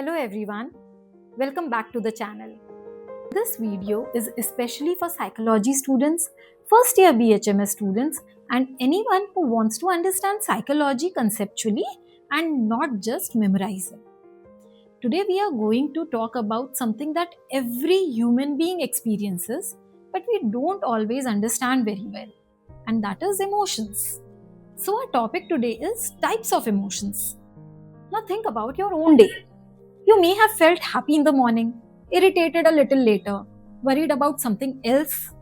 Hello everyone, welcome back to the channel. This video is especially for psychology students, first year BHMS students and anyone who wants to understand psychology conceptually and not just memorize it. Today we are going to talk about something that every human being experiences but we don't always understand very well, and that is emotions. So our topic today is types of emotions. Now think about your own day. You may have felt happy in the morning, irritated a little later, worried about something else,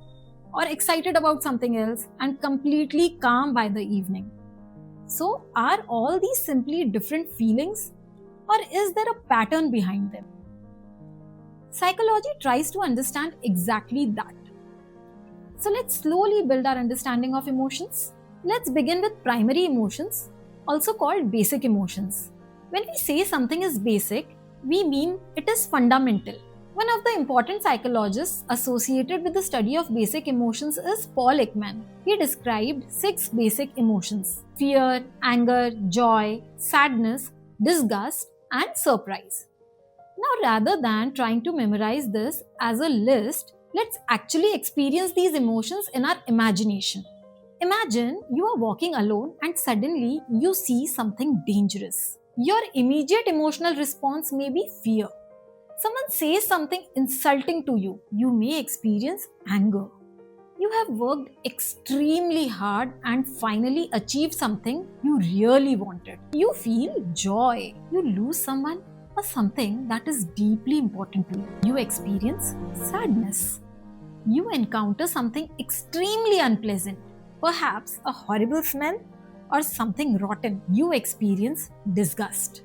or excited about something else, and completely calm by the evening. So, are all these simply different feelings, or is there a pattern behind them? Psychology tries to understand exactly that. So, let's slowly build our understanding of emotions. Let's begin with primary emotions, also called basic emotions. When we say something is basic, we mean it is fundamental. One of the important psychologists associated with the study of basic emotions is Paul Ekman. He described 6 basic emotions: fear, anger, joy, sadness, disgust, and surprise. Now, rather than trying to memorize this as a list, let's actually experience these emotions in our imagination. Imagine you are walking alone and suddenly you see something dangerous. Your immediate emotional response may be fear. Someone says something insulting to you, you may experience anger. You have worked extremely hard and finally achieved something you really wanted. You feel joy. You lose someone or something that is deeply important to you. You experience sadness. You encounter something extremely unpleasant, perhaps a horrible smell or something rotten. You experience disgust.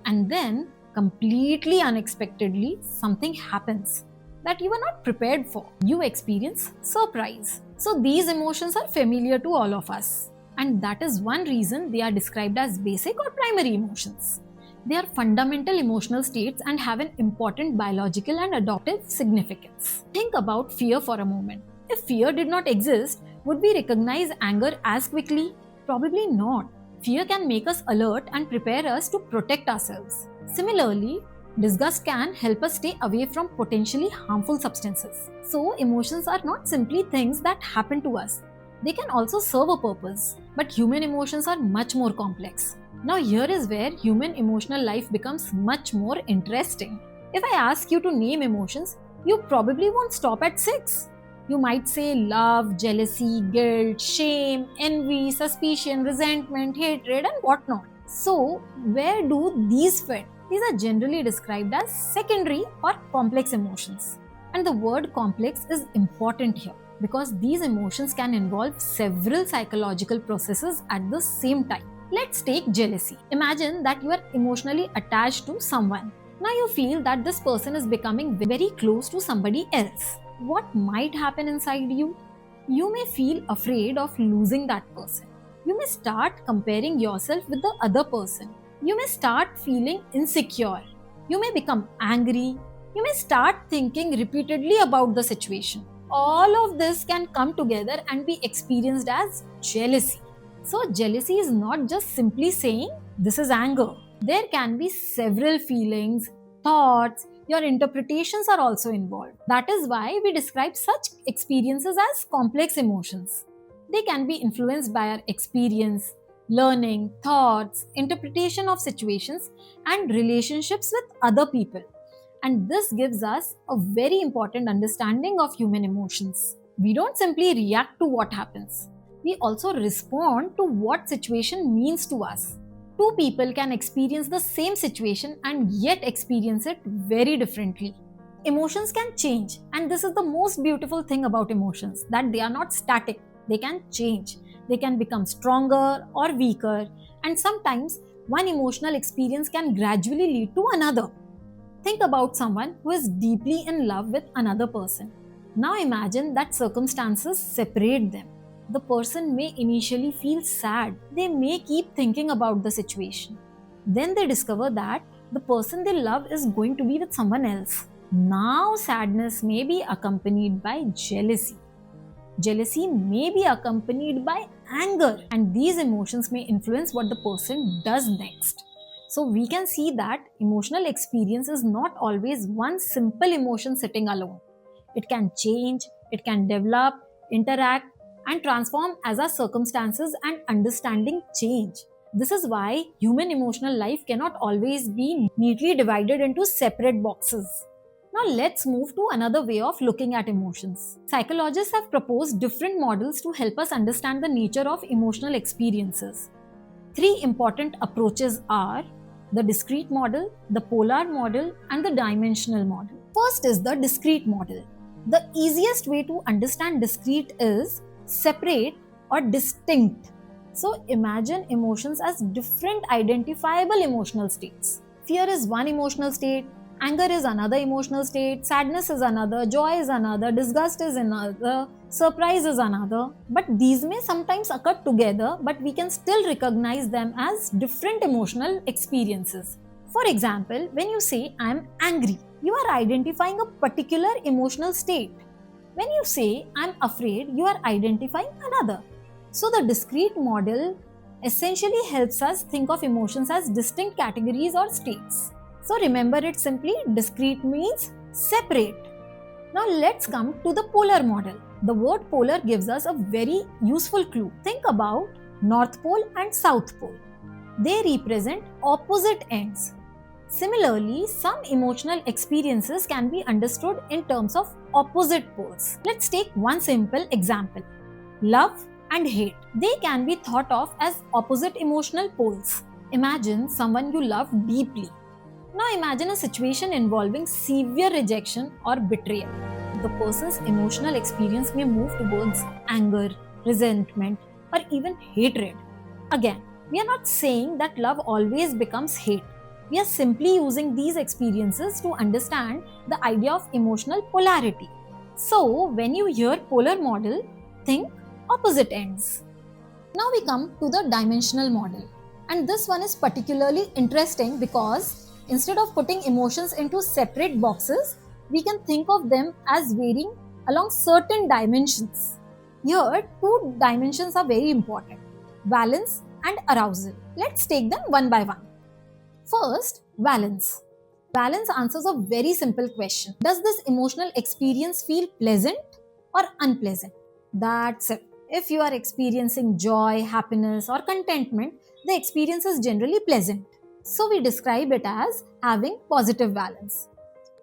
And then, completely unexpectedly, something happens that you were not prepared for. You experience surprise. So, these emotions are familiar to all of us. And that is one reason they are described as basic or primary emotions. They are fundamental emotional states and have an important biological and adaptive significance. Think about fear for a moment. If fear did not exist, would we recognize anger as quickly? Probably not. Fear can make us alert and prepare us to protect ourselves. Similarly, disgust can help us stay away from potentially harmful substances. So, emotions are not simply things that happen to us. They can also serve a purpose. But human emotions are much more complex. Now, here is where human emotional life becomes much more interesting. If I ask you to name emotions, you probably won't stop at 6. You might say love, jealousy, guilt, shame, envy, suspicion, resentment, hatred, and whatnot. So, where do these fit? These are generally described as secondary or complex emotions. And the word complex is important here because these emotions can involve several psychological processes at the same time. Let's take jealousy. Imagine that you are emotionally attached to someone. Now you feel that this person is becoming very close to somebody else. What might happen inside you? You may feel afraid of losing that person. You may start comparing yourself with the other person. You may start feeling insecure. You may become angry. You may start thinking repeatedly about the situation. All of this can come together and be experienced as jealousy. So, jealousy is not just simply saying this is anger. There can be several feelings, thoughts, your interpretations are also involved. That is why we describe such experiences as complex emotions. They can be influenced by our experience, learning, thoughts, interpretation of situations, and relationships with other people. And this gives us a very important understanding of human emotions. We don't simply react to what happens, we also respond to what situation means to us. Two people can experience the same situation and yet experience it very differently. Emotions can change, and this is the most beautiful thing about emotions, that they are not static. They can change. They can become stronger or weaker, and sometimes one emotional experience can gradually lead to another. Think about someone who is deeply in love with another person. Now imagine that circumstances separate them. The person may initially feel sad. They may keep thinking about the situation. Then they discover that the person they love is going to be with someone else. Now sadness may be accompanied by jealousy. Jealousy may be accompanied by anger, and these emotions may influence what the person does next. So we can see that emotional experience is not always one simple emotion sitting alone. It can change, it can develop, interact, and transform as our circumstances and understanding change. This is why human emotional life cannot always be neatly divided into separate boxes. Now let's move to another way of looking at emotions. Psychologists have proposed different models to help us understand the nature of emotional experiences. Three important approaches are the discrete model, the polar model, and the dimensional model. First is the discrete model. The easiest way to understand discrete is separate or distinct. So imagine emotions as different identifiable emotional states. Fear is one emotional state, anger is another emotional state, sadness is another, joy is another, disgust is another, surprise is another. But these may sometimes occur together, but we can still recognize them as different emotional experiences. For example, when you say I am angry, you are identifying a particular emotional state. When you say I am afraid, you are identifying another. So the discrete model essentially helps us think of emotions as distinct categories or states. So remember it simply, discrete means separate. Now let's come to the polar model. The word polar gives us a very useful clue. Think about North Pole and South Pole. They represent opposite ends. Similarly, some emotional experiences can be understood in terms of opposite poles. Let's take one simple example. Love and hate. They can be thought of as opposite emotional poles. Imagine someone you love deeply. Now imagine a situation involving severe rejection or betrayal. The person's emotional experience may move towards anger, resentment, or even hatred. Again, we are not saying that love always becomes hate. We are simply using these experiences to understand the idea of emotional polarity. So, when you hear polar model, think opposite ends. Now we come to the dimensional model. And this one is particularly interesting because instead of putting emotions into separate boxes, we can think of them as varying along certain dimensions. Here, two dimensions are very important: valence and arousal. Let's take them one by one. First, valence. Valence answers a very simple question. Does this emotional experience feel pleasant or unpleasant? That's it. If you are experiencing joy, happiness, or contentment, the experience is generally pleasant. So we describe it as having positive valence.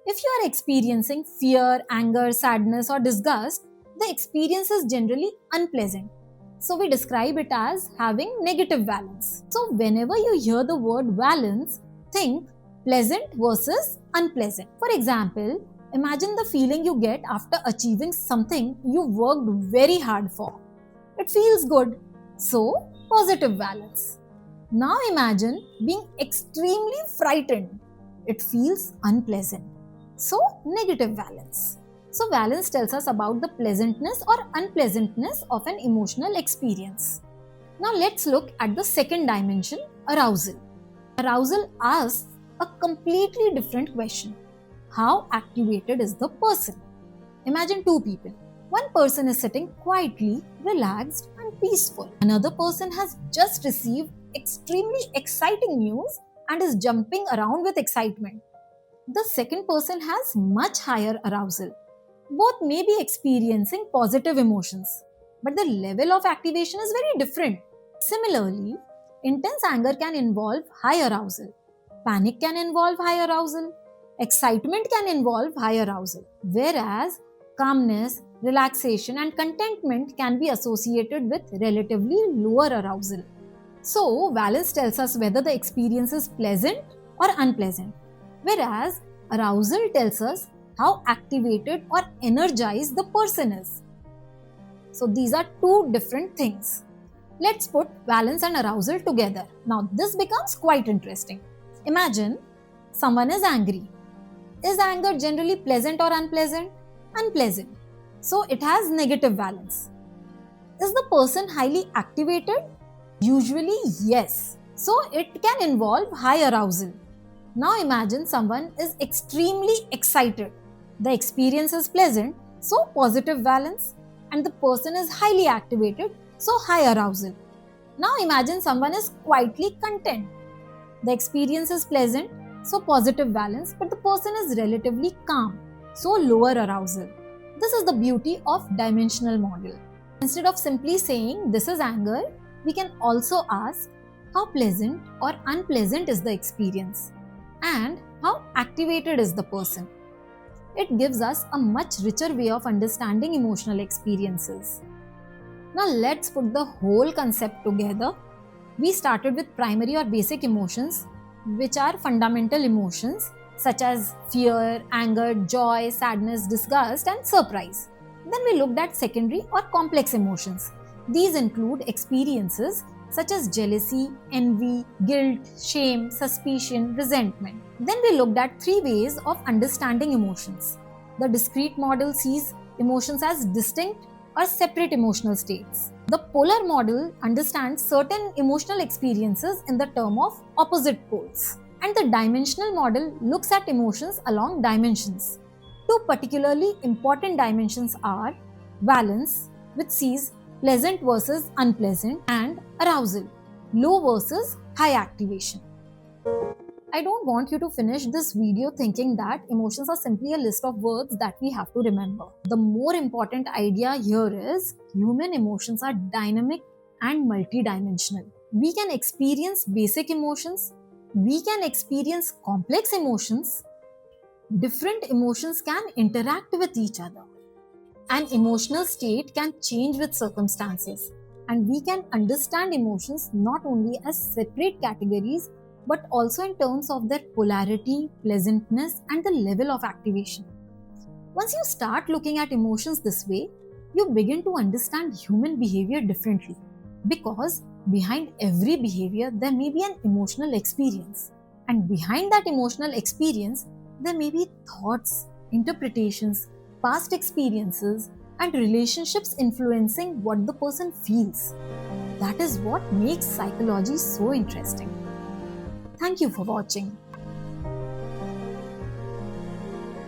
If you are experiencing fear, anger, sadness, or disgust, the experience is generally unpleasant. So we describe it as having negative valence. So whenever you hear the word valence, think pleasant versus unpleasant. For example, imagine the feeling you get after achieving something you worked very hard for. It feels good. So, positive valence. Now imagine being extremely frightened. It feels unpleasant. So, negative valence. So, valence tells us about the pleasantness or unpleasantness of an emotional experience. Now, let's look at the second dimension, arousal. Arousal asks a completely different question. How activated is the person? Imagine two people. One person is sitting quietly, relaxed, and peaceful. Another person has just received extremely exciting news and is jumping around with excitement. The second person has much higher arousal. Both may be experiencing positive emotions, but the level of activation is very different. Similarly, intense anger can involve high arousal, panic can involve high arousal, excitement can involve high arousal, whereas calmness, relaxation, and contentment can be associated with relatively lower arousal. So, valence tells us whether the experience is pleasant or unpleasant, whereas arousal tells us how activated or energized the person is. So, these are two different things. Let's put valence and arousal together. Now, this becomes quite interesting. Imagine someone is angry. Is anger generally pleasant or unpleasant? Unpleasant. So, it has negative valence. Is the person highly activated? Usually, yes. So, it can involve high arousal. Now, imagine someone is extremely excited. The experience is pleasant, so positive valence, and the person is highly activated, so high arousal. Now, imagine someone is quietly content. The experience is pleasant, so positive valence, but the person is relatively calm, so lower arousal. This is the beauty of dimensional model. Instead of simply saying this is anger, we can also ask how pleasant or unpleasant is the experience and how activated is the person. It gives us a much richer way of understanding emotional experiences. Now let's put the whole concept together. We started with primary or basic emotions, which are fundamental emotions such as fear, anger, joy, sadness, disgust, and surprise. Then we looked at secondary or complex emotions. These include experiences such as jealousy, envy, guilt, shame, suspicion, resentment. Then we looked at three ways of understanding emotions. The discrete model sees emotions as distinct or separate emotional states. The polar model understands certain emotional experiences in the term of opposite poles. And the dimensional model looks at emotions along dimensions. Two particularly important dimensions are valence, which sees pleasant versus unpleasant, and arousal, low versus high activation. I don't want you to finish this video thinking that emotions are simply a list of words that we have to remember. The more important idea here is human emotions are dynamic and multidimensional. We can experience basic emotions, we can experience complex emotions. Different emotions can interact with each other. An emotional state can change with circumstances, and we can understand emotions not only as separate categories but also in terms of their polarity, pleasantness, and the level of activation. Once you start looking at emotions this way, you begin to understand human behavior differently, because behind every behavior there may be an emotional experience, and behind that emotional experience there may be thoughts, interpretations, past experiences, and relationships influencing what the person feels. That is what makes psychology so interesting. Thank you for watching.